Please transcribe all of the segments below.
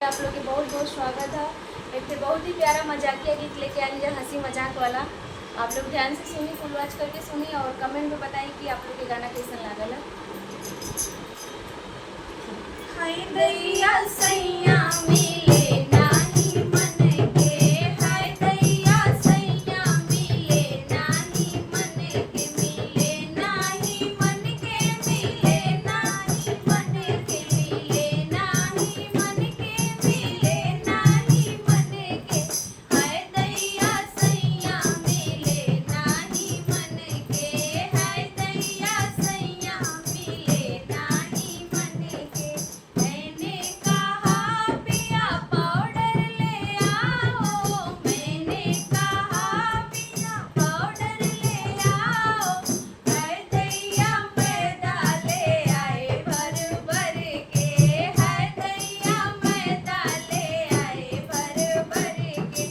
आप लोग के बहुत बहुत स्वागत है। एक थे बहुत ही प्यारा मजाकिया गीत लेके आई है, हंसी मजाक वाला। आप लोग ध्यान से सुनी, फुल वॉच करके सुनी और कमेंट में बताइए कि आप लोग के गाना कैसा लागल है। हाय दैया सैया मिले नाही मन के, हाय दैया सैया मिले नाही मन के, मिले नाही मन के, मिले नाही मन के, मिले नाही मन के, मिले नाही मन के, हाय दैया सैया मिले नाही मन के, हाय दैया सैया मिले नाही मन के। मैंने कहा पिया पाउडर ले आओ, मैंने कहा पिया पाउडर ले आओ, हाय दैया मैदा ले आए भर भर के, हाय दैया मैदा ले आए भर भर के,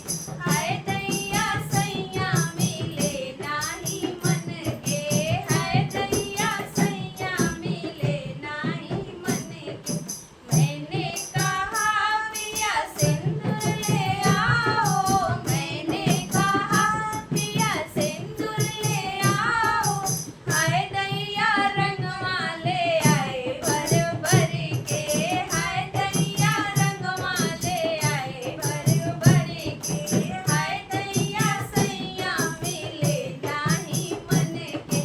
हाय दैया सैया मिले नाही मन के, हाय दैया सैया मिले नाही मन के। मैंने कहा पिया सिंदूर ले आओ, मैंने कहा पिया सिंदूर ले आओ, हाय दैया रंगवा ले आए भर भर के, हाय दैया रंगवा ले आए भर भर के, हाय दैया सैया मिले नाही मन के,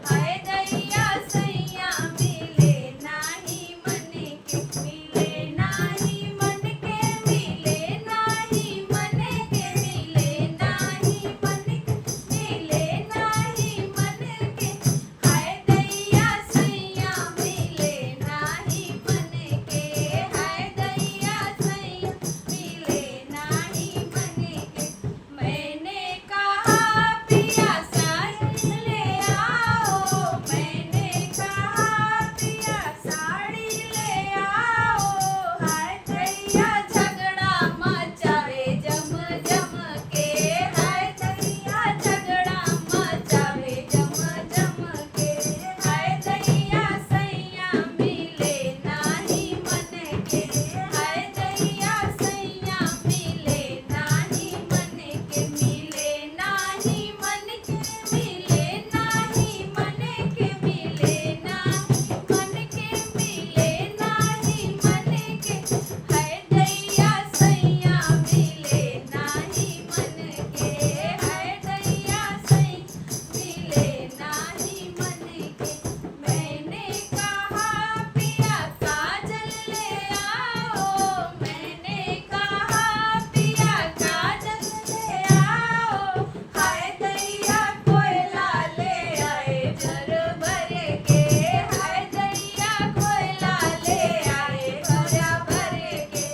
हाय दैया सैया मिले नाही मन के, मिले नाही मन के, मिले नाही मन के, मिले नाही मन के, मिले नाही मन के, हाय दैया सैया मिले नाही मन के, हाय दैया सैया मिले नाही मन के। मैंने कहा पिया साड़ी ले आओ, मैंने कहा पिया साड़ी ले आओ, हाय दैया झगड़ा मचावे जम जम के, हाय दैया झगड़ा मचावे जम जम के, हाय दैया सैया मिले नाही मन के, हाय दैया सैया मिले नाही मन के, मिले नाही मन के, मिले नाही मन के, मिले नाही मन के, मिले नाही मन के, हाय दैया सैया मिले नाही मन के, हाय दैया सैया मिले नाही मन के। मैंने कहा पिया काजल ले आओ, मैंने कहा पिया काजल ले आओ, हाय दैया कोयला ले आए भर भर के, हाय दैया कोयला ले आए भर भर के,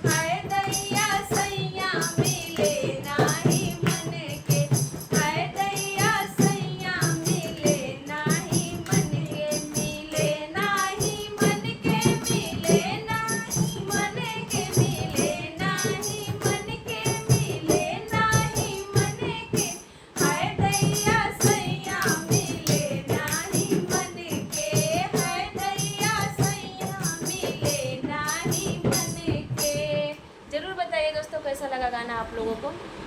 हाय दैया सैया मिले नाही मन के, हाय दैया सैया मिले नाही मन के, मिले नाही मन के, मिले नाही मन के, मिले नाही मन के, मिले नाही मन के, हाय दैया सैया मिले नाही मन के, हाय दैया सैया मिले नाही मन के। जरूर बताइए दोस्तों कैसा लगा गाना आप लोगों को।